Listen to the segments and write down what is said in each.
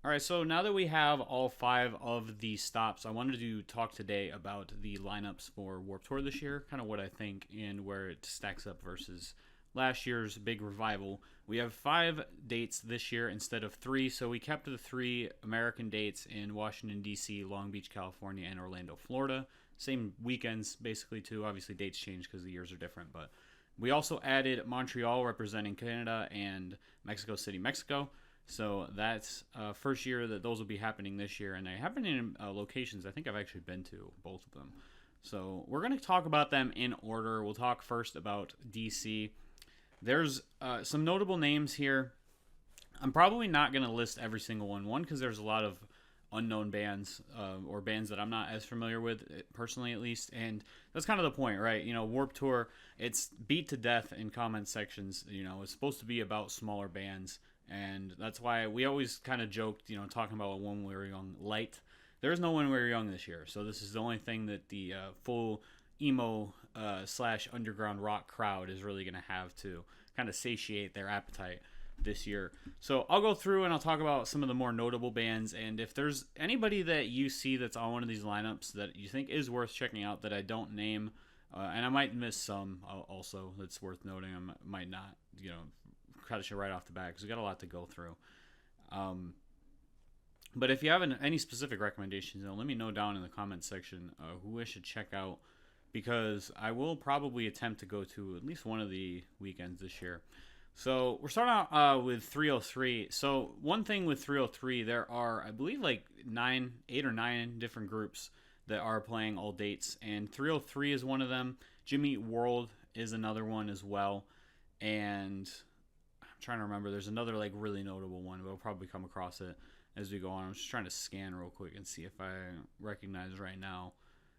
All right, so now that we have all five of the stops, I wanted to talk today about the lineups for Warped Tour this year, kind of what I think and where it stacks up versus last year's big revival. We have five dates this year instead of three, so we kept the three American dates in Washington, D.C., Long Beach, California, and Orlando, Florida. Same weekends, basically, too. Obviously, dates change because the years are different, but we also added Montreal representing Canada and Mexico City, Mexico. So that's first year that those will be happening this year, and they happen in locations I think I've actually been to, both of them. So we're going to talk about them in order. We'll talk first about DC. There's some notable names here. I'm probably not going to list every single one, because there's a lot of unknown bands or bands that I'm not as familiar with, personally at least, and that's kind of the point, right? Warped Tour, it's beat to death in comment sections. It's supposed to be about smaller bands, and that's why we always kind of joked, talking about When We Were Young light. There's no When We Were Young this year, so this is the only thing that the full emo slash underground rock crowd is really going to have to kind of satiate their appetite this year. So I'll go through and I'll talk about some of the more notable bands, and if there's anybody that you see that's on one of these lineups that you think is worth checking out that I don't name, and I might miss some also that's worth noting, I might not, cut it right off the bat because we got a lot to go through. But if you have any specific recommendations, let me know down in the comments section who I should check out, because I will probably attempt to go to at least one of the weekends this year. So we're starting out with 303. So one thing with 303, there are, I believe, like 8 or 9 different groups that are playing all dates, and 303 is one of them. Jimmy Eat World is another one as well, and I'm trying to remember. There's another like really notable one, but we'll probably come across it as we go on. I'm just trying to scan real quick and see if I recognize right now,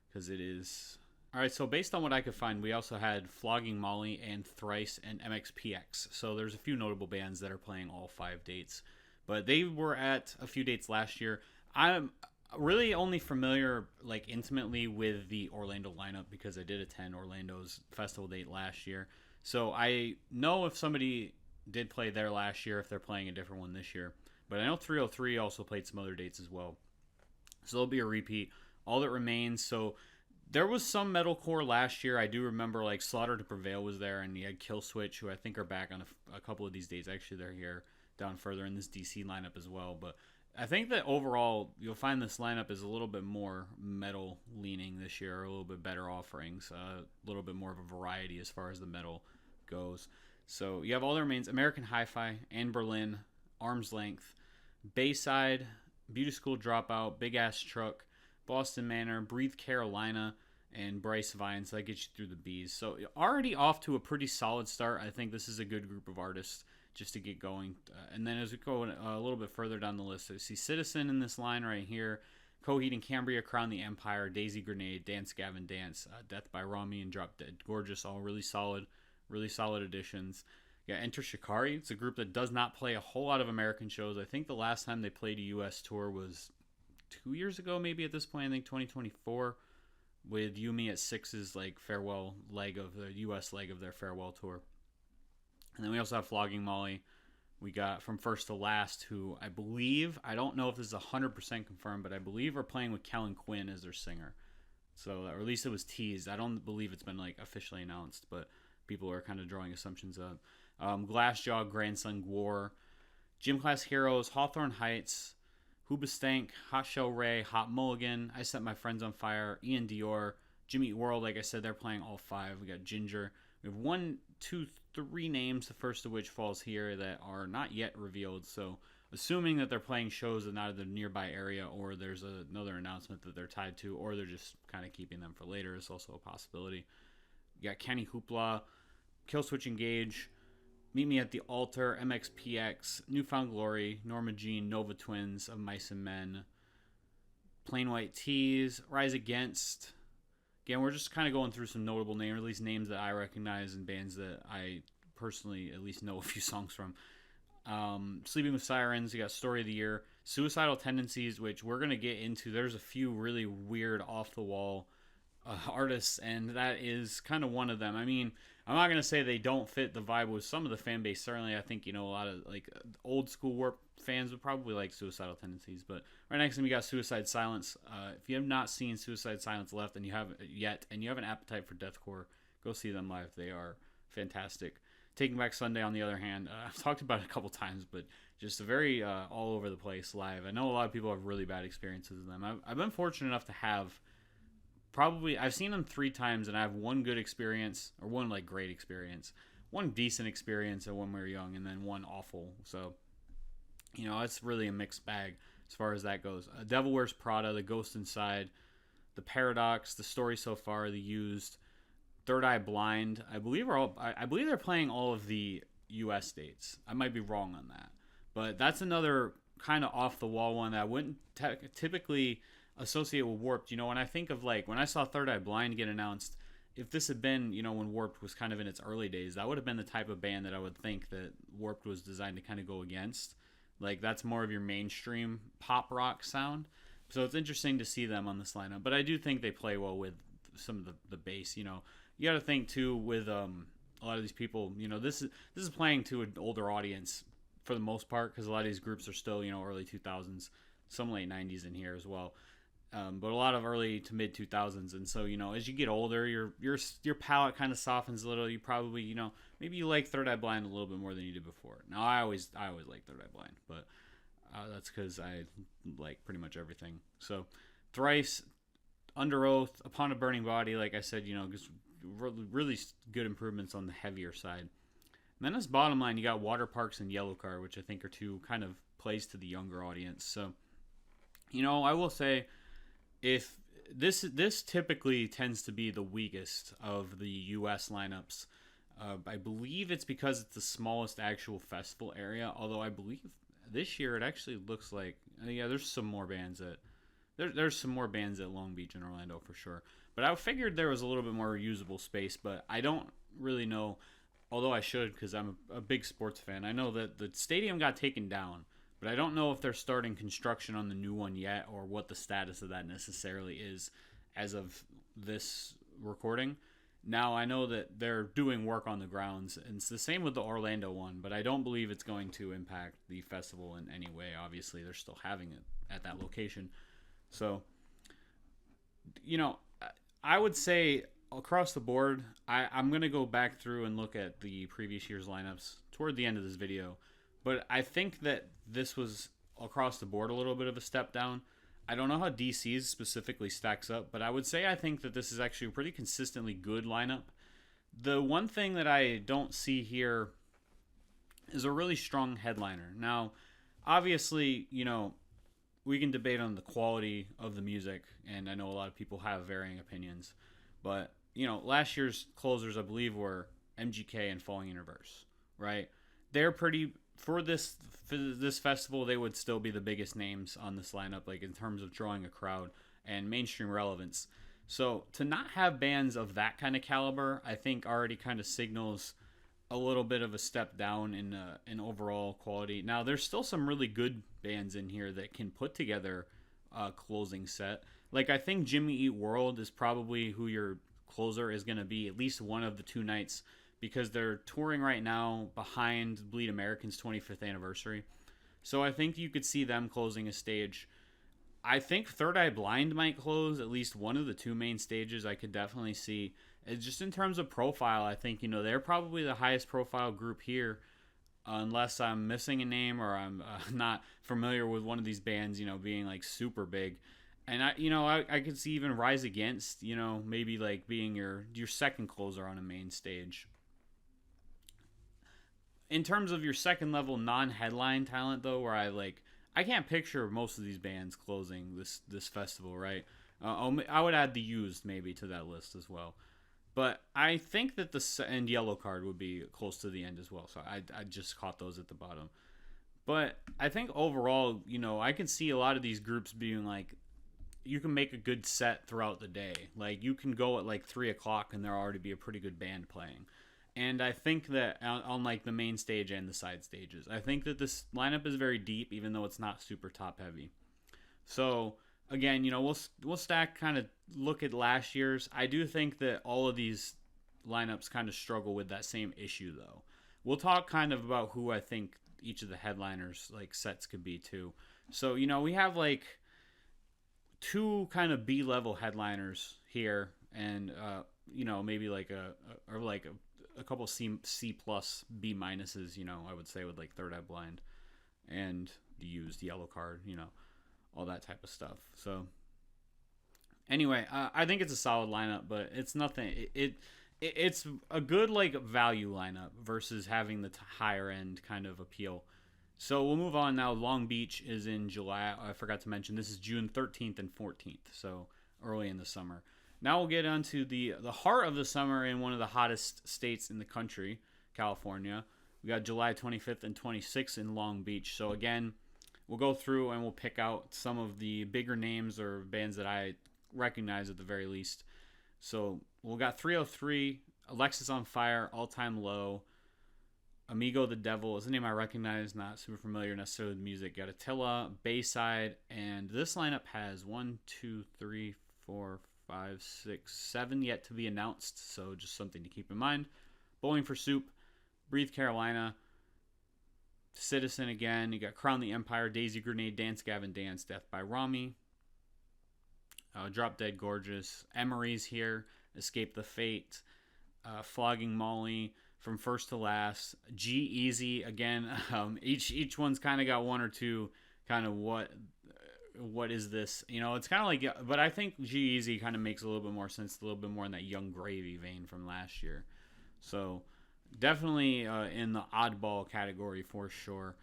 because it is. All right, so based on what I could find, we also had Flogging Molly and Thrice and MXPX. So there's a few notable bands that are playing all 5 dates, but they were at a few dates last year. I'm really only familiar like intimately with the Orlando lineup because I did attend Orlando's festival date last year. So I know if somebody did play there last year, if they're playing a different one this year. But I know 303 also played some other dates as well. So there'll be a repeat. All That Remains. So there was some metalcore last year. I do remember like Slaughter to Prevail was there, and you had Killswitch, who I think are back on a couple of these dates. Actually, they're here down further in this DC lineup as well. But I think that overall you'll find this lineup is a little bit more metal leaning this year, a little bit better offerings, a little bit more of a variety as far as the metal goes. So you have All That Remains, American Hi-Fi, and Berlin, Arm's Length, Bayside, Beauty School Dropout, Big Ass Truck, Boston Manor, Breathe Carolina, and Bryce Vines. So that gets you through the B's. So already off to a pretty solid start. I think this is a good group of artists just to get going. And then as we go a little bit further down the list, I see Citizen in this line right here, Coheed and Cambria, Crown the Empire, Daisy Grenade, Dance Gavin Dance, Death by Rami, and Drop Dead Gorgeous. All really solid additions. Yeah, Enter Shikari. It's a group that does not play a whole lot of American shows. I think the last time they played a U.S. tour was 2 years ago, maybe at this point. I think 2024, with Yumi at Six's like farewell leg of the U.S. leg of their farewell tour. And then we also have Flogging Molly. We got From First to Last, who I believe, I don't know if this is 100% confirmed, but I believe are playing with Kellen Quinn as their singer. So, or at least it was teased. I don't believe it's been like officially announced, but people are kind of drawing assumptions up. Glassjaw, Grandson Gwar, Gym Class Heroes, Hawthorne Heights, Hoobastank, Hot Shell Ray, Hot Mulligan, I Set My Friends on Fire, Ian Dior, Jimmy Eat World. Like I said, they're playing all 5. We got Ginger. We have 1, 2, 3 names, the first of which falls here, that are not yet revealed. So assuming that they're playing shows in either the nearby area, or there's another announcement that they're tied to, or they're just kind of keeping them for later, is also a possibility. You got Kenny Hoopla, Killswitch Engage, Meet Me at the Altar, MXPX, Newfound Glory, Norma Jean, Nova Twins, Of Mice and Men, Plain White Tees, Rise Against. Again, we're just kind of going through some notable names, or at least names that I recognize, and bands that I personally at least know a few songs from. Sleeping with Sirens, you got Story of the Year, Suicidal Tendencies, which we're going to get into. There's a few really weird, off-the-wall artists, and that is kind of one of them. I mean, I'm not gonna say they don't fit the vibe with some of the fan base. Certainly, I think a lot of like old school Warp fans would probably like Suicidal Tendencies. But right next to me, we got Suicide Silence. If you have not seen Suicide Silence left, and you have yet, and you have an appetite for deathcore, go see them live. They are fantastic. Taking Back Sunday, on the other hand, I've talked about it a couple times, but just a very all over the place live. I know a lot of people have really bad experiences with them. I've been fortunate enough to have I've seen them 3 times, and I have one good experience, or one like great experience, one decent experience, and when we were young, and then one awful. So, it's really a mixed bag as far as that goes. Devil Wears Prada, The Ghost Inside, The Paradox, The Story So Far, The Used, Third Eye Blind. I believe they're playing all of the U.S. dates. I might be wrong on that, but that's another kind of off the wall one that I wouldn't typically associate with Warped. When I think of like when I saw Third Eye Blind get announced, if this had been when Warped was kind of in its early days, that would have been the type of band that I would think that Warped was designed to kind of go against. Like that's more of your mainstream pop rock sound. So it's interesting to see them on this lineup, but I do think they play well with some of the bass. You got to think too with a lot of these people. This is playing to an older audience for the most part, because a lot of these groups are still early 2000s, some late 90s in here as well. But a lot of early to mid 2000s, and so as you get older, your palate kind of softens a little. You probably maybe you like Third Eye Blind a little bit more than you did before. Now I always like Third Eye Blind, but that's because I like pretty much everything. So Thrice, Under Oath, Upon a Burning Body, like I said, just really good improvements on the heavier side. And then as bottom line, you got Water Parks and Yellowcard, which I think are two kind of plays to the younger audience. So I will say, if this typically tends to be the weakest of the U.S. lineups. I believe it's because it's the smallest actual festival area, although I believe this year it actually looks like there's some more bands there's some more bands at Long Beach and Orlando for sure. But I figured there was a little bit more usable space, but I don't really know, although I should, because I'm a big sports fan. I know that the stadium got taken down, but I don't know if they're starting construction on the new one yet, or what the status of that necessarily is as of this recording. Now, I know that they're doing work on the grounds, and it's the same with the Orlando one, but I don't believe it's going to impact the festival in any way. Obviously, they're still having it at that location. So, I would say across the board, I'm going to go back through and look at the previous year's lineups toward the end of this video. But I think that this was across the board a little bit of a step down. I don't know how DC's specifically stacks up, but I would say I think that this is actually a pretty consistently good lineup. The one thing that I don't see here is a really strong headliner. Now, obviously, we can debate on the quality of the music, and I know a lot of people have varying opinions. But, last year's closers, I believe, were MGK and Falling Universe, right? They're pretty... For this festival, they would still be the biggest names on this lineup, like in terms of drawing a crowd and mainstream relevance. So to not have bands of that kind of caliber, I think already kind of signals a little bit of a step down in overall quality. Now, there's still some really good bands in here that can put together a closing set. Like, I think Jimmy Eat World is probably who your closer is going to be at least one of the 2 nights, because they're touring right now behind Bleed American's 25th anniversary. So I think you could see them closing a stage. I think Third Eye Blind might close at least one of the 2 main stages. I could definitely see. Just in terms of profile, I think, they're probably the highest profile group here, unless I'm missing a name or I'm not familiar with one of these bands, being like super big. And I could see even Rise Against, maybe like being your second closer on a main stage. In terms of your second level non-headline talent, though, where I can't picture most of these bands closing this festival, right? I would add the Used maybe to that list as well. But I think that and Yellowcard would be close to the end as well. So I just caught those at the bottom. But I think overall, I can see a lot of these groups being like, you can make a good set throughout the day. Like, you can go at like 3 o'clock and there'll already be a pretty good band playing. And I think that on like the main stage and the side stages, I think that this lineup is very deep, even though it's not super top heavy. So again, we'll stack kind of look at last year's. I do think that all of these lineups kind of struggle with that same issue though. We'll talk kind of about who I think each of the headliners like sets could be too. So, we have like two kind of B level headliners here, and maybe like or like a couple C plus B minuses. I would say with like Third Eye Blind and the used yellow card. All that type of stuff. So anyway, I think it's a solid lineup, but it's nothing. It's a good like value lineup versus having the higher end kind of appeal. So we'll move on now. Long Beach is in July. I forgot to mention this is June 13th and 14th, so early in the summer. Now we'll get on to the heart of the summer in one of the hottest states in the country, California. We got July 25th and 26th in Long Beach. So again, we'll go through and we'll pick out some of the bigger names or bands that I recognize at the very least. So we've got 303, Alexis on Fire, All Time Low, Amigo the Devil is a name I recognize, not super familiar necessarily with music. Got Attila, Bayside, and this lineup has 1, 2, 3, 4, 5, 6, 7 yet to be announced, so just something to keep in mind. Bowling for Soup, Breathe Carolina, Citizen again. You got Crown the Empire, Daisy Grenade, Dance Gavin Dance, Death by Rami, Drop Dead Gorgeous, Emery's here, Escape the Fate, Flogging Molly, From First to Last, G-Eazy again. Each one's kind of got one or two kind of what is this? It's kind of like, but I think G-Eazy kind of makes a little bit more sense, a little bit more in that Young Gravy vein from last year. So definitely in the oddball category for sure,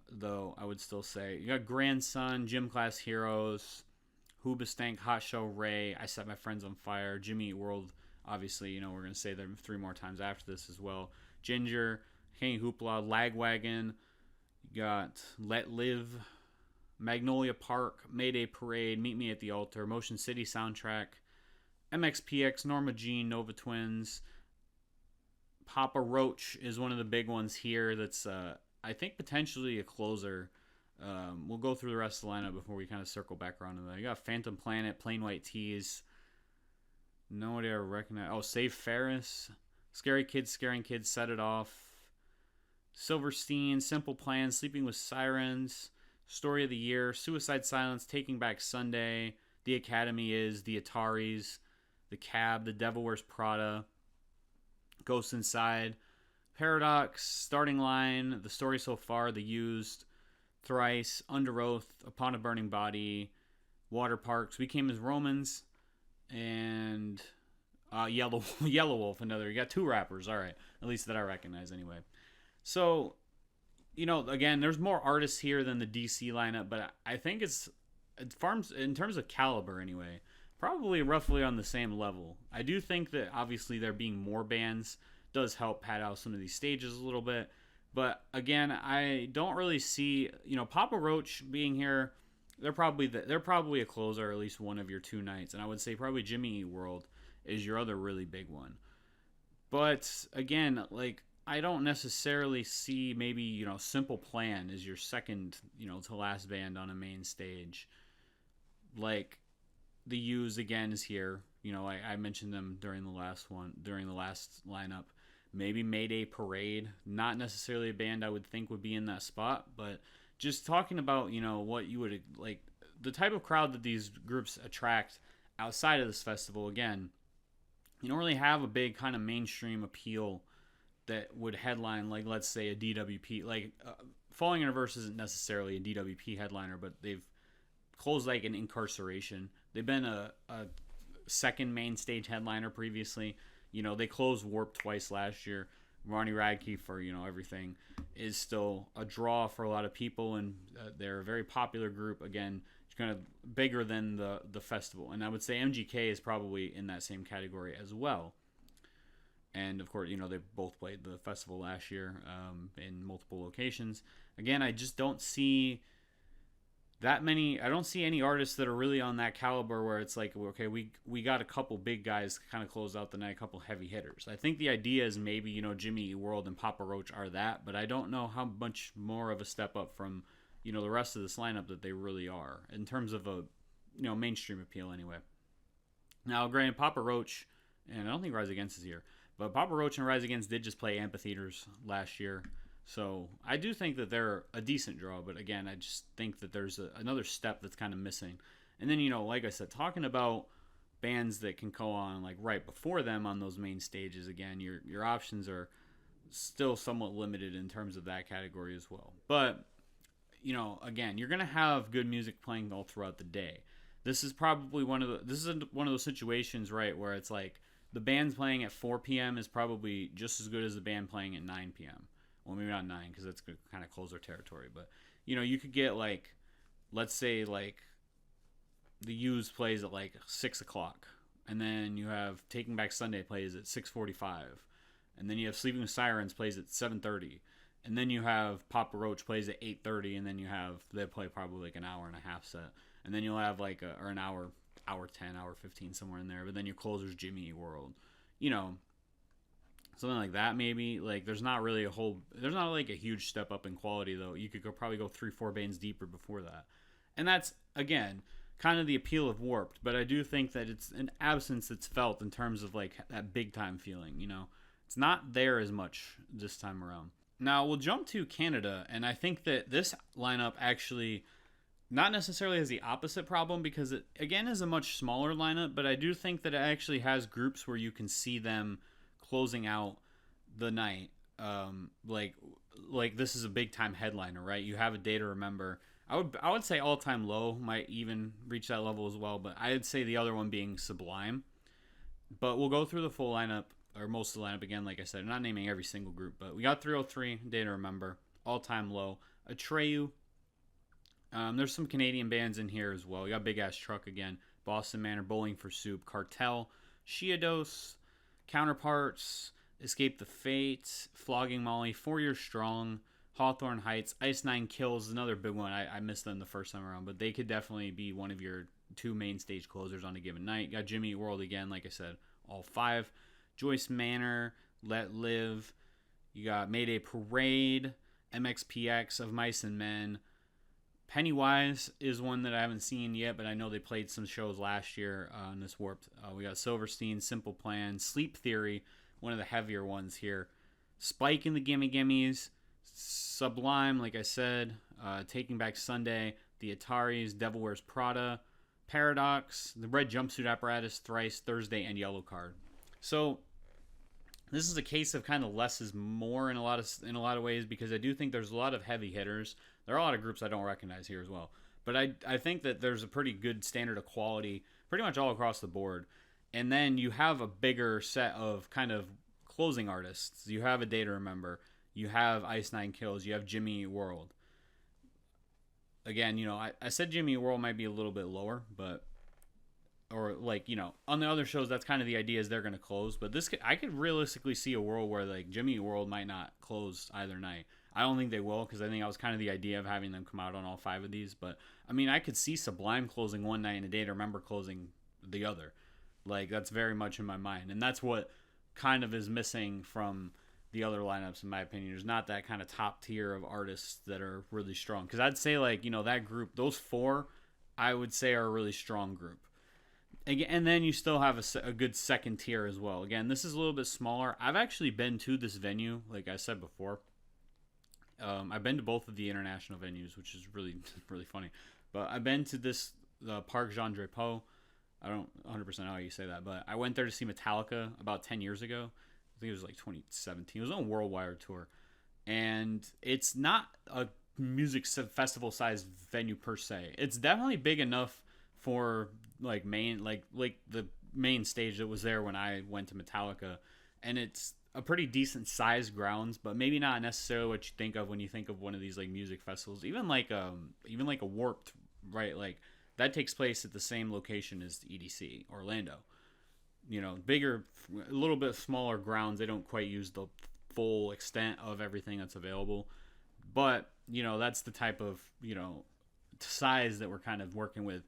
though I would still say. You got Grandson, Gym Class Heroes, Hoobastank, Hot Show Ray, I Set My Friends on Fire, Jimmy Eat World. Obviously, we're going to say them 3 more times after this as well. Ginger, King Hoopla, Lagwagon. You got Let Live, Magnolia Park, Mayday Parade, Meet Me at the Altar, Motion City Soundtrack, MXPX, Norma Jean, Nova Twins. Papa Roach is one of the big ones here that's, I think, potentially a closer. We'll go through the rest of the lineup before we kind of circle back around to that. You got Phantom Planet, Plain White Tees. Nobody ever recognized. Oh, Save Ferris, Scary Kids, Scaring Kids, Set It Off, Silverstein, Simple Plan, Sleeping with Sirens, Story of the Year, Suicide Silence, Taking Back Sunday, The Academy Is, The Ataris, The Cab, The Devil Wears Prada, Ghosts Inside, Paradox, Starting Line, The Story So Far, The Used, Thrice, Under Oath, Upon a Burning Body, Water Parks, We Came as Romans, and Yellow Wolf, another. You got 2 rappers, all right, at least that I recognize anyway. So, again, there's more artists here than the DC lineup, but I think it's farms in terms of caliber anyway, probably roughly on the same level. I do think that obviously there being more bands does help pad out some of these stages a little bit, but again, I don't really see Papa Roach being here. They're probably a closer, or at least one of your 2 nights, and I would say probably Jimmy Eat World is your other really big one. But again, like I don't necessarily see maybe Simple Plan is your second to last band on a main stage. Like the Used again is here. I mentioned them during the last lineup. Maybe Mayday Parade, not necessarily a band I would think would be in that spot, but just talking about, what you would like, the type of crowd that these groups attract outside of this festival. Again, you don't really have a big kind of mainstream appeal that would headline, like, let's say a DWP. Like, Falling in Reverse isn't necessarily a DWP headliner, but they've closed like an Incarceration. They've been a second main stage headliner previously. They closed Warp twice last year. Ronnie Radke for everything is still a draw for a lot of people, and they're a very popular group. Again, it's kind of bigger than the festival, and I would say MGK is probably in that same category as well. And of course, they both played the festival last year in multiple locations. Again, I just don't see that many. I don't see any artists that are really on that caliber where it's like, okay, we got a couple big guys kind of close out the night, a couple heavy hitters. I think the idea is maybe Jimmy Eat World and Papa Roach are that, but I don't know how much more of a step up from the rest of this lineup that they really are in terms of a mainstream appeal anyway. Now, granted, Papa Roach, and I don't think Rise Against is here, but Papa Roach and Rise Against did just play amphitheaters last year. So I do think that they're a decent draw, but again, I just think that there's another step that's kind of missing. And then, like I said, talking about bands that can go on like right before them on those main stages, again, your options are still somewhat limited in terms of that category as well. But, again, you're going to have good music playing all throughout the day. This is probably one of those situations, right, where it's like the band's playing at 4 p.m. is probably just as good as the band playing at 9 p.m. Well, maybe not 9 because that's going to kind of close our territory. But, you could get like, let's say like the Used plays at like 6 o'clock. And then you have Taking Back Sunday plays at 6:45. And then you have Sleeping with Sirens plays at 7:30. And then you have Papa Roach plays at 8:30. And then they play probably like an hour and a half set. And then you'll have like an hour 10, hour 15 somewhere in there. But then your closer's Jimmy Eat World. Something like that maybe. Like there's not like a huge step up in quality though. You could probably go 3-4 bands deeper before that. And that's, again, kind of the appeal of Warped. But I do think that it's an absence that's felt in terms of like that big time feeling, It's not there as much this time around. Now we'll jump to Canada, and I think that this lineup actually not necessarily has the opposite problem because it, again, is a much smaller lineup, but I do think that it actually has groups where you can see them closing out the night. Like this is a big time headliner, right? You have A Day to Remember. I would say All Time Low might even reach that level as well, but I'd say the other one being Sublime. But we'll go through the full lineup, or most of the lineup again, like I said. I'm not naming every single group, but we got 303, Day to Remember, All Time Low, Atreyu. There's some Canadian bands in here as well. We got Big Ass Truck again, Boston Manor, Bowling for Soup, Cartel, Shiados, Counterparts, Escape the Fate, Flogging Molly, 4 Years Strong, Hawthorne Heights, Ice Nine Kills, another big one. I missed them the first time around, but they could definitely be one of your 2 main stage closers on a given night. Got Jimmy Eat World again, like I said, all 5. Joyce Manor, Let Live. You got Mayday Parade, MXPX, Of Mice and Men. Pennywise is one that I haven't seen yet, but I know they played some shows last year on this Warped. We got Silverstein, Simple Plan, Sleep Theory, one of the heavier ones here. Spike in the Gimme Gimmies, Sublime, like I said, Taking Back Sunday, The Ataris, Devil Wears Prada, Paradox, The Red Jumpsuit Apparatus, Thrice, Thursday, and Yellow Card. So this is a case of kind of less is more in a lot of ways, because I do think there's a lot of heavy hitters. There are a lot of groups I don't recognize here as well. But I think that there's a pretty good standard of quality pretty much all across the board. And then you have a bigger set of kind of closing artists. You have A Day to Remember. You have Ice Nine Kills. You have Jimmy Eat World. Again, I said Jimmy Eat World might be a little bit lower, but... Or, like, on the other shows, that's kind of the idea is they're going to close. But I could realistically see a world where, like, Jimmy Eat World might not close either night. I don't think they will, because I think that was kind of the idea of having them come out on all 5 of these. But, I mean, I could see Sublime closing one night and A Day to Remember closing the other. Like, that's very much in my mind. And that's what kind of is missing from the other lineups, in my opinion. There's not that kind of top tier of artists that are really strong. Because I'd say, like, that group, those 4, I would say are a really strong group. And then you still have a good second tier as well. Again, this is a little bit smaller. I've actually been to this venue, like I said before. I've been to both of the international venues, which is really, really funny. But I've been to the Parc Jean Drapeau. I don't 100% know how you say that, but I went there to see Metallica about 10 years ago. I think it was like 2017. It was on a worldwide tour. And it's not a music festival-sized venue per se. It's definitely big enough for like the main stage that was there when I went to Metallica, and it's a pretty decent sized grounds, but maybe not necessarily what you think of when you think of one of these like music festivals. Even like a Warped, right? Like that takes place at the same location as the EDC Orlando. Bigger, a little bit smaller grounds. They don't quite use the full extent of everything that's available, but that's the type of size that we're kind of working with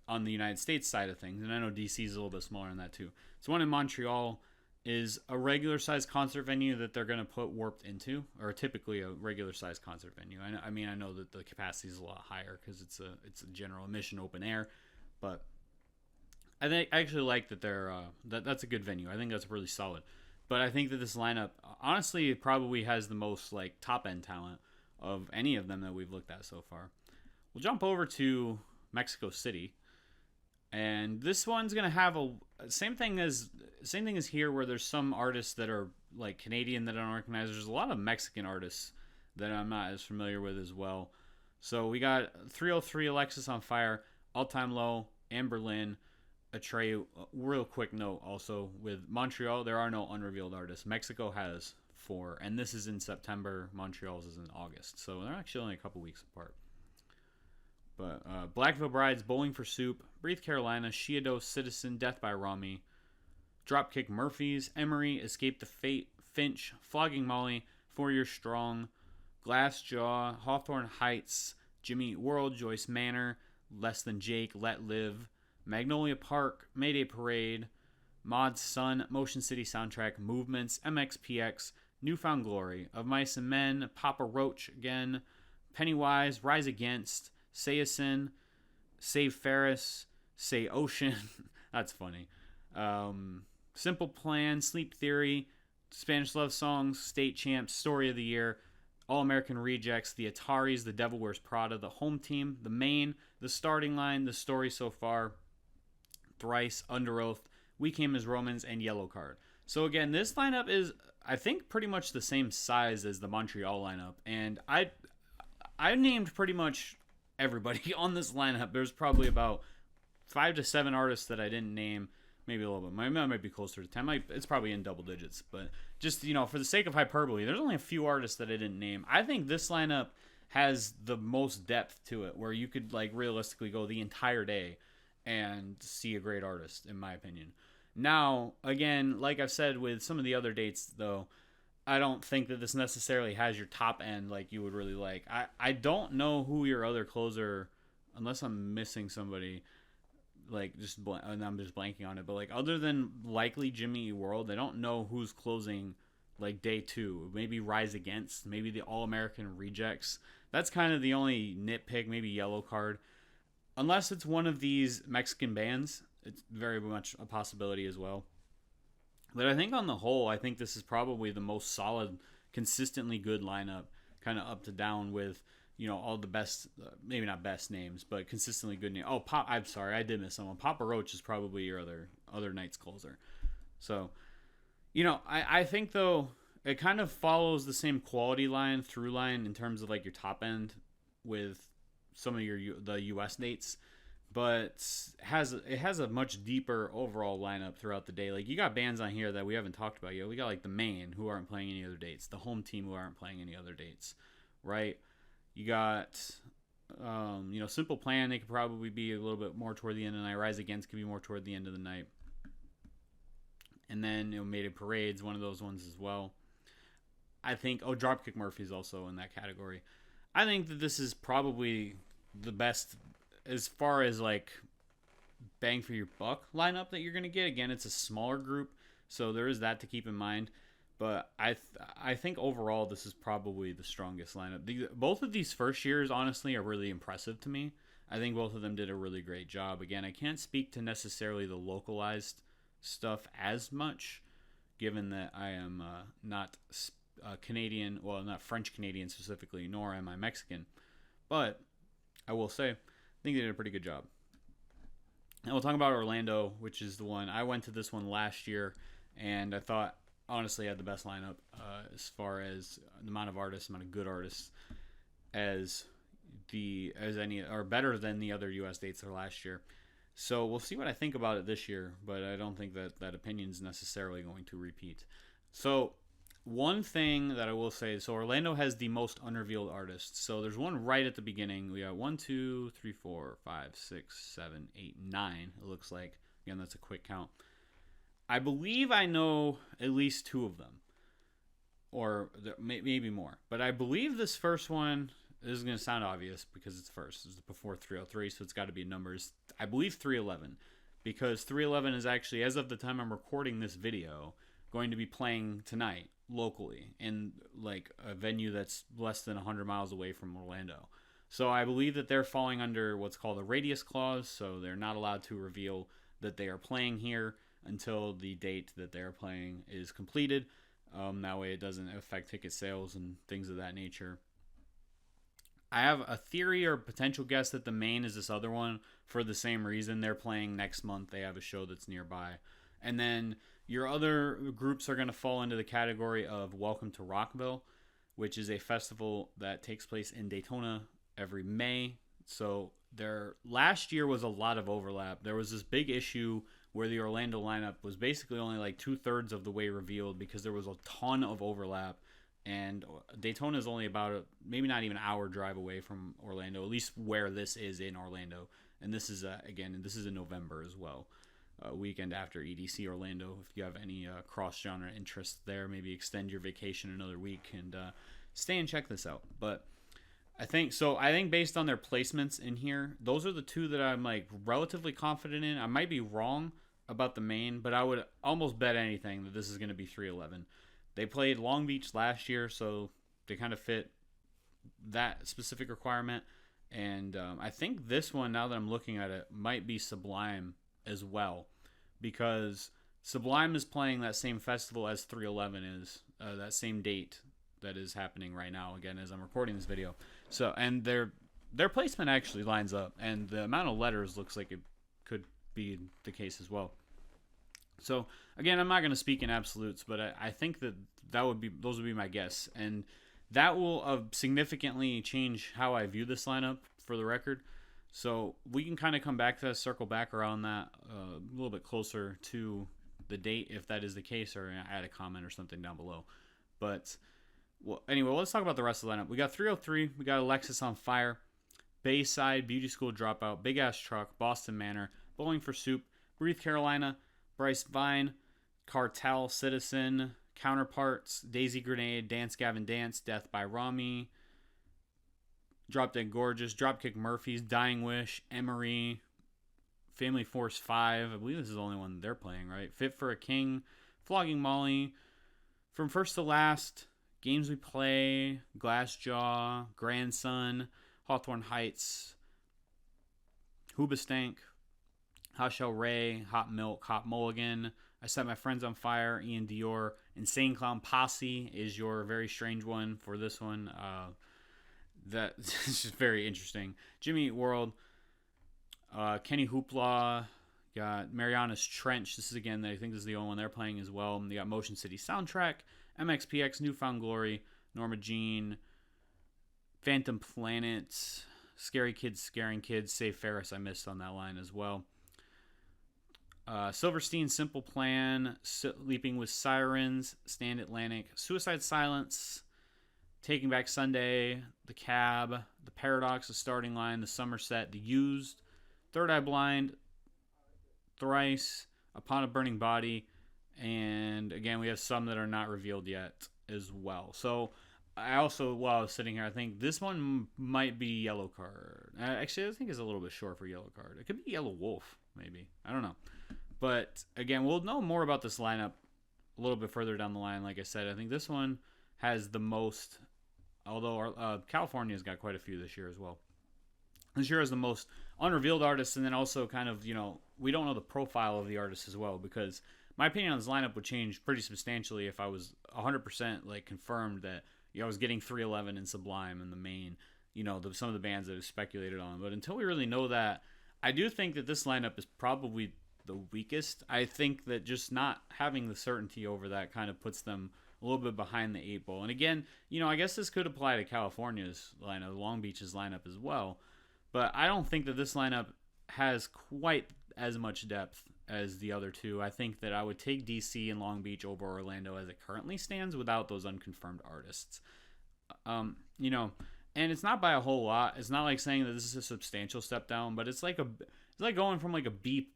on the United States side of things. And I know DC is a little bit smaller than that too. So one in Montreal is a regular sized concert venue that they're going to put Warped into, or typically a regular sized concert venue. I know that the capacity is a lot higher because it's a general admission open air, But I actually like that they're that's a good venue. I think that's really solid. But I think that this lineup, honestly, probably has the most like top end talent of any of them that we've looked at so far. We'll jump over to Mexico City, and this one's gonna have a same thing as here, where there's some artists that are like Canadian that I don't recognize. There's a lot of Mexican artists that I'm not as familiar with as well. So we got 303 Alexis on Fire, All Time Low, and Berlin. Atreyu. Real quick note also with Montreal, there are no unrevealed artists. Mexico has four, and this is in September. Montreal's is in August, so they're actually only a couple weeks apart. But Blackville Brides, Bowling for Soup, Breathe Carolina, Shiados, Citizen, Death by Rami, Dropkick Murphys, Emery, Escape the Fate, Finch, Flogging Molly, 4 Years Strong, Glassjaw, Hawthorne Heights, Jimmy Eat World, Joyce Manor, Less Than Jake, Let Live, Magnolia Park, Mayday Parade, Mod's Son, Motion City Soundtrack, Movements, MXPX, Newfound Glory, Of Mice and Men, Papa Roach again, Pennywise, Rise Against, Sayasin, Save Ferris, Say Ocean. That's funny. Simple Plan, Sleep Theory, Spanish Love Songs, State Champs, Story of the Year, All American Rejects, The Ataris, The Devil Wears Prada, The Home Team, The Main, The Starting Line, The Story So Far, Thrice, Under Oath, We Came as Romans, and Yellow Card. So again, this lineup is, I think, pretty much the same size as the Montreal lineup, and I named pretty much everybody on this lineup. There's probably about 5 to 7 artists that I didn't name, maybe a little bit. Might be closer to 10. It's probably in double digits, but just, for the sake of hyperbole, there's only a few artists that I didn't name. I think this lineup has the most depth to it, where you could like realistically go the entire day and see a great artist, in my opinion. Now, again, like I've said with some of the other dates, though, I don't think that this necessarily has your top end like you would really like. I don't know who your other closer, unless I'm missing somebody, like and I'm just blanking on it. But like other than likely Jimmy Eat World, I don't know who's closing like day 2. Maybe Rise Against, maybe the All American Rejects. That's kind of the only nitpick. Maybe Yellow Card. Unless it's one of these Mexican bands, it's very much a possibility as well. But I think on the whole, I think this is probably the most solid, consistently good lineup, kind of up to down with, all the best, maybe not best names, but consistently good names. Oh, I'm sorry, I did miss someone. Papa Roach is probably your other night's closer. So, I think, though, it kind of follows the same quality through line in terms of like your top end with some of the US dates, but it has a much deeper overall lineup throughout the day. Like you got bands on here that we haven't talked about yet. We got like the Main, who aren't playing any other dates, the Home Team, who aren't playing any other dates, right? You got Simple Plan, they could probably be a little bit more toward the end of the night. Rise Against could be more toward the end of the night. And then Mayday Parade's one of those ones as well. I think Dropkick Murphys also in that category. I think that this is probably the best as far as like bang for your buck lineup that you're going to get. Again, it's a smaller group, so there is that to keep in mind. But I think overall this is probably the strongest lineup. Both of these first years, honestly, are really impressive to me. I think both of them did a really great job. Again, I can't speak to necessarily the localized stuff as much, given that I am not Canadian, well, not French Canadian specifically, nor am I Mexican. But I will say, I think they did a pretty good job. And we'll talk about Orlando, which is the one. I went to this one last year, and I thought, honestly, had the best lineup as far as the amount of artists, amount of good artists, as any, or better than the other U.S. dates there last year. So we'll see what I think about it this year, but I don't think that opinion is necessarily going to repeat. So one thing that I will say, so Orlando has the most unrevealed artists. So there's one right at the beginning. We got 1, 2, 3, 4, 5, 6, 7, 8, 9. It looks like. Again, that's a quick count. I believe I know at least 2 of them, or maybe more. But I believe this first one, this is going to sound obvious because it's first. It's before 303, so it's got to be numbers. I believe 311, because 311 is actually, as of the time I'm recording this video, going to be playing tonight locally in like a venue that's less than 100 miles away from Orlando. So I believe that they're falling under what's called a radius clause, so they're not allowed to reveal that they are playing here until the date that they're playing is completed. That way it doesn't affect ticket sales and things of that nature. I have a theory or potential guess that the main is this other one for the same reason. They're playing next month. They have a show that's nearby. And then your other groups are going to fall into the category of Welcome to Rockville, which is a festival that takes place in Daytona every May. So there last year was a lot of overlap. There was this big issue where the Orlando lineup was basically only like 2/3 of the way revealed because there was a ton of overlap. And Daytona is only about maybe not even an hour drive away from Orlando, at least where this is in Orlando. And this is this is in November as well, weekend after EDC Orlando. If you have any cross-genre interest there, maybe extend your vacation another week and stay and check this out. But I think based on their placements in here, those are the two that I'm like relatively confident in. I might be wrong about the main, but I would almost bet anything that this is going to be 311. They played Long Beach last year, so they kind of fit that specific requirement. And I think this one, now that I'm looking at it, might be Sublime as well, because Sublime is playing that same festival as 311 is, that same date that is happening right now, again, as I'm recording this video. So, and their placement actually lines up, and the amount of letters looks like it could be the case as well. So again, I'm not going to speak in absolutes, but I think that those would be my guess, and that will significantly change how I view this lineup for the record. So we can kind of come back to that, circle back around that a little bit closer to the date if that is the case, or add a comment or something down below. But well, anyway, let's talk about the rest of the lineup. We got 303. We got Alexis on Fire, Bayside, Beauty School Dropout, Big Ass Truck, Boston Manor, Bowling for Soup, Breathe Carolina, Bryce Vine, Cartel, Citizen, Counterparts, Daisy Grenade, Dance Gavin Dance, Death by Rami, Drop Dead Gorgeous, Dropkick Murphys, Dying Wish, Emery, Family Force 5. I believe this is the only one they're playing, right? Fit for a King, Flogging Molly, From First to Last, Games We Play, Glassjaw, Grandson, Hawthorne Heights, Hoobastank, Hashel Ray, Hot Milk, Hot Mulligan, I Set My Friends on Fire, Ian Dior, Insane Clown Posse is your very strange one for this one. That's just very interesting. Jimmy Eat World, Kenny Hoopla, got Mariana's Trench. This is again, I think this is the only one they're playing as well. They got Motion City Soundtrack, MXPX, Newfound Glory, Norma Jean, Phantom Planet, Scary Kids Scaring Kids, Save Ferris. I missed on that line as well. Silverstein, Simple Plan, Sleeping with Sirens, Stand Atlantic, Suicide Silence, Taking Back Sunday, The Cab, The Paradox, The Starting Line, The Somerset, The Used, Third Eye Blind, Thrice, Upon a Burning Body, and again, we have some that are not revealed yet as well. So I also, while I was sitting here, I think this one might be Yellow Card. Actually, I think it's a little bit short for Yellow Card. It could be Yellow Wolf, maybe. I don't know. But again, we'll know more about this lineup a little bit further down the line. Like I said, I think this one has the most, although California's got quite a few this year as well. This year has the most unrevealed artists, and then also kind of, we don't know the profile of the artist as well, because my opinion on this lineup would change pretty substantially if I was 100% like confirmed that I was getting 311 and Sublime in the main, some of the bands that I've speculated on. But until we really know that, I do think that this lineup is probably the weakest. I think that just not having the certainty over that kind of puts them a little bit behind the eight ball. And again, I guess this could apply to California's lineup, Long Beach's lineup as well. But I don't think that this lineup has quite as much depth as the other two. I think that I would take DC and Long Beach over Orlando as it currently stands without those unconfirmed artists. And it's not by a whole lot. It's not like saying that this is a substantial step down, but it's like going from like a B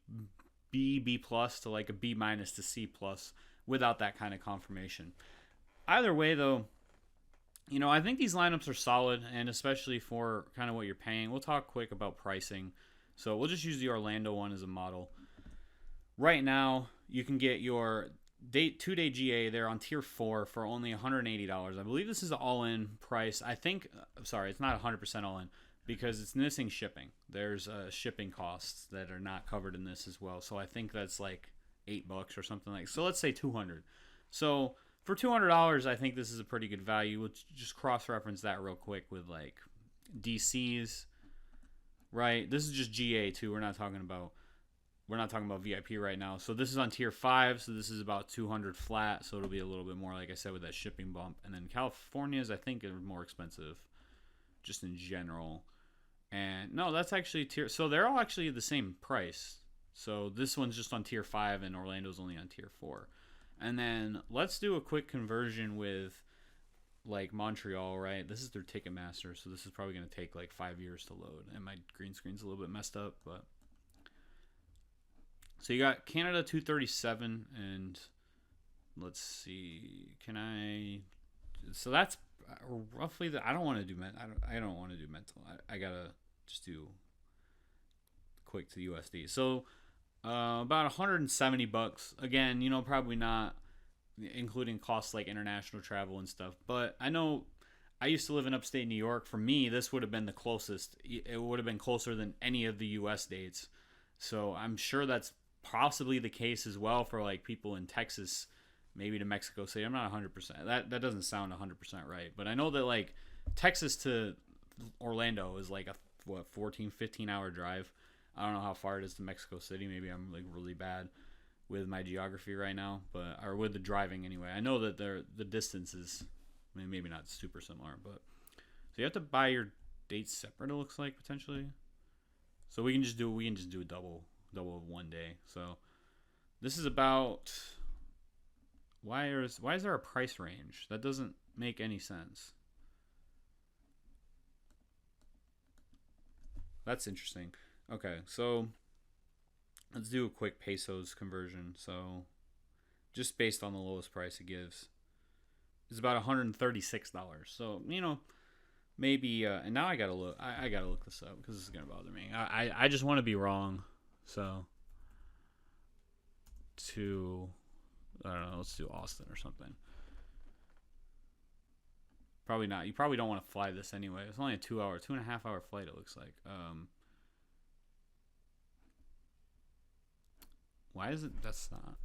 plus to like a B minus to C plus without that kind of confirmation. Either way, though, I think these lineups are solid, and especially for kind of what you're paying. We'll talk quick about pricing. So we'll just use the Orlando one as a model. Right now, you can get your 2-day GA there on Tier 4 for only $180. I believe this is the all-in price. It's not 100% all-in, because it's missing shipping. There's shipping costs that are not covered in this as well. So I think that's like $8 or something like. So let's say 200. So for $200, I think this is a pretty good value. We'll just cross-reference that real quick with like DCs, right? This is just GA too. We're not talking about VIP right now. So this is on tier 5, so this is about 200 flat, so it'll be a little bit more, like I said, with that shipping bump. And then California's, I think, are more expensive just in general. And no, that's actually tier, so they're all actually the same price. So this one's just on tier 5 and Orlando's only on tier 4. And then let's do a quick conversion with like Montreal, right? This is their Ticketmaster, so this is probably going to take like 5 years to load. And my green screen's a little bit messed up, but so you got Canada 237, and let's see, so that's roughly I don't want to do mental. I gotta just do quick to USD. So about $170. Again, probably not including costs like international travel and stuff. But I know I used to live in upstate New York. For me, this would have been the closest. It would have been closer than any of the U.S. dates. So I'm sure that's possibly the case as well for like people in Texas, maybe to Mexico City. I'm not 100%. That doesn't sound 100% right, but I know that like Texas to Orlando is like a 14-15 hour drive. I don't know how far it is to Mexico City. Maybe I'm like really bad with my geography right now, or with the driving anyway. I know that the distance is maybe not super similar, but so you have to buy your dates separate, it looks like, potentially. So we can just do a double of one day. So this is about, why is there a price range? That doesn't make any sense. That's interesting. Okay, so let's do a quick pesos conversion. So just based on the lowest price it gives, it's about $136. So maybe and now I gotta look this up because this is gonna bother me. I just want to be wrong. So I don't know, let's do Austin or something. Probably not. You probably don't want to fly this anyway. It's only a 2.5 hour flight, it looks like. Why is it? That's not.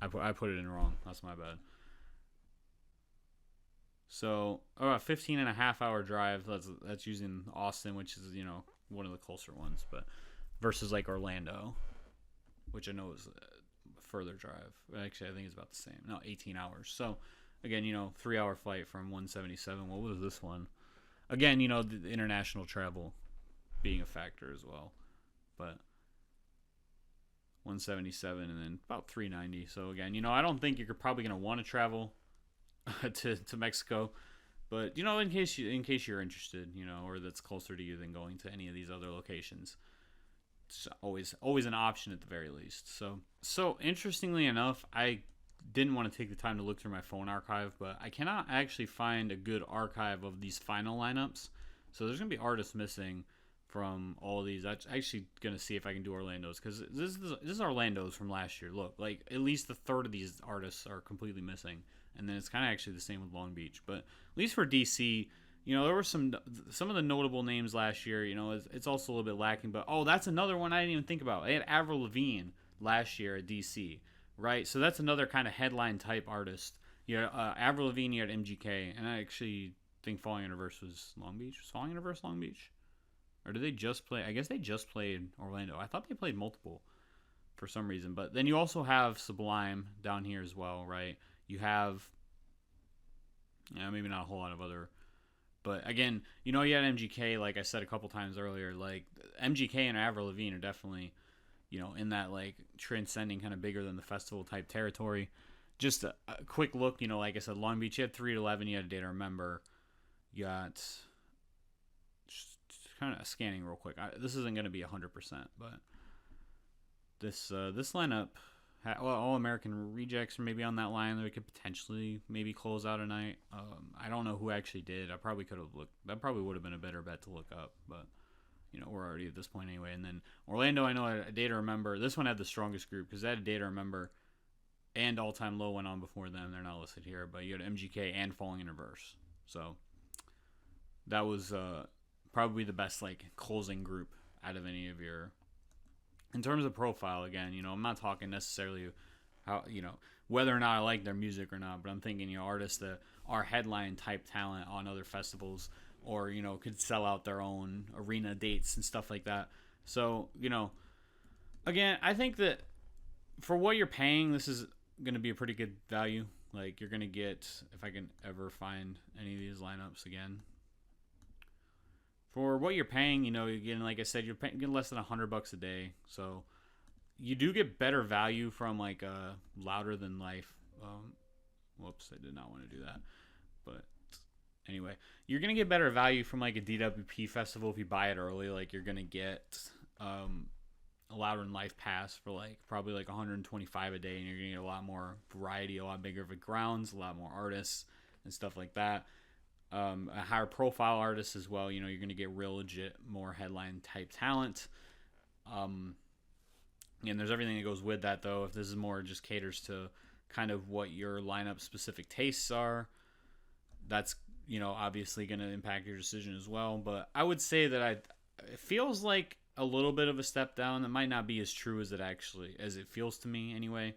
I put it in wrong. That's my bad. So, 15.5 hour drive. That's using Austin, which is one of the closer ones, but versus like Orlando, which I know is a further drive. Actually, I think it's about the same. No, 18 hours. So, again, 3 hour flight from 177. What was this one? Again, the international travel being a factor as well, but 177 and then about 390. So again, I don't think you're probably going to want to travel to Mexico, but in case you're interested, or that's closer to you than going to any of these other locations, it's always an option at the very least. So interestingly enough, I didn't want to take the time to look through my phone archive, but I cannot actually find a good archive of these final lineups. So there's going to be artists missing from all of these. I'm actually going to see if I can do Orlando's, because this is Orlando's from last year. Look, like at least a third of these artists are completely missing. And then it's kind of actually the same with Long Beach. But at least for DC, there were some of the notable names last year. It's also a little bit lacking. But, that's another one I didn't even think about. They had Avril Lavigne last year at DC, right? So that's another kind of headline type artist. Avril Lavigne, you had MGK. And I actually think Falling in Reverse was Long Beach. Was Falling in Reverse Long Beach? Or did they just play? I guess they just played Orlando. I thought they played multiple for some reason. But then you also have Sublime down here as well, right? You have, maybe not a whole lot of other, but again, you had MGK, like I said a couple times earlier, like MGK and Avril Lavigne are definitely, in that like transcending kind of bigger than the festival type territory. Just a quick look, like I said, Long Beach, you had 3 to 11, you had a Day to Remember, you got, just kind of scanning real quick. This isn't going to be 100%, but this lineup, All American Rejects are maybe on that line that we could potentially maybe close out a night. I don't know who actually did. I probably could have looked. That probably would have been a better bet to look up, but we're already at this point anyway. And then Orlando, I know A Day to Remember. This one had the strongest group because they had A Day to Remember and All Time Low went on before them. They're not listed here, but you had MGK and Falling in Reverse. So that was probably the best like closing group out of any of your. In terms of profile, again, I'm not talking necessarily how whether or not I like their music or not, but I'm thinking artists that are headline type talent on other festivals, or could sell out their own arena dates and stuff like that. So again, I think that for what you're paying, this is going to be a pretty good value. Like you're going to get, if I can ever find any of these lineups again, for what you're paying, you're getting, like I said, you're getting less than $100 a day. So you do get better value from like a louder than life. Whoops, I did not want to do that. But anyway, you're gonna get better value from like a DWP festival if you buy it early. Like you're gonna get a louder than life pass for like probably like 125 a day, and you're gonna get a lot more variety, a lot bigger of a grounds, a lot more artists and stuff like that. A higher profile artist as well. You're going to get real legit, more headline type talent. And there's everything that goes with that, though. If this is more just caters to kind of what your lineup specific tastes are, that's obviously going to impact your decision as well. But I would say that it feels like a little bit of a step down. That might not be as true as it feels to me anyway.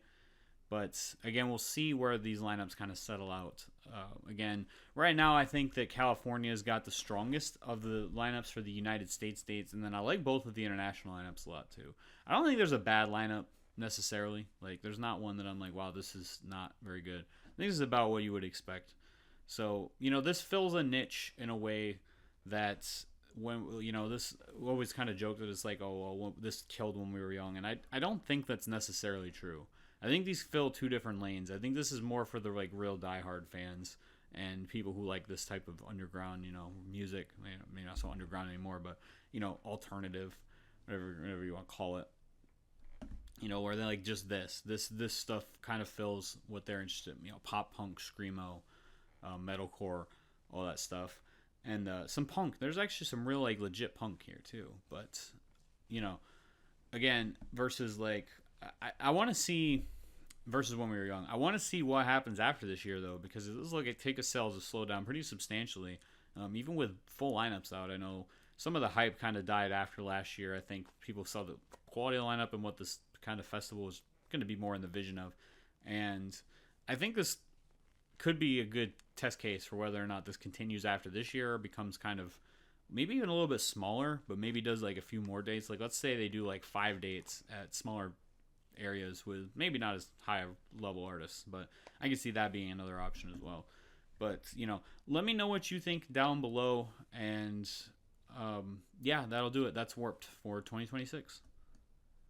But again, we'll see where these lineups kind of settle out. Again, right now, I think that California's got the strongest of the lineups for the United States dates, and then I like both of the international lineups a lot too. I don't think there's a bad lineup necessarily. Like, there's not one that I'm like, wow, this is not very good. I think this is about what you would expect. So, this fills a niche in a way that when this always kind of joke that it's like, oh, well, this killed when we were young, and I don't think that's necessarily true. I think these fill two different lanes. I think this is more for the like real diehard fans and people who like this type of underground, music. Maybe not so underground anymore, but alternative, whatever you want to call it. Where they like just this stuff kind of fills what they're interested in. Pop punk, screamo, metalcore, all that stuff, and some punk. There's actually some real like legit punk here too. But again, versus like. I want to see, versus when we were young, I want to see what happens after this year, though, because it looks like ticket sales have slowed down pretty substantially. Even with full lineups out, I know some of the hype kind of died after last year. I think people saw the quality of the lineup and what this kind of festival is going to be more in the vision of. And I think this could be a good test case for whether or not this continues after this year or becomes kind of maybe even a little bit smaller, but maybe does like a few more dates. Like, let's say they do like 5 dates at smaller areas with maybe not as high level artists, but I can see that being another option as well. But let me know what you think down below, and yeah, that'll do it. That's Warped for 2026.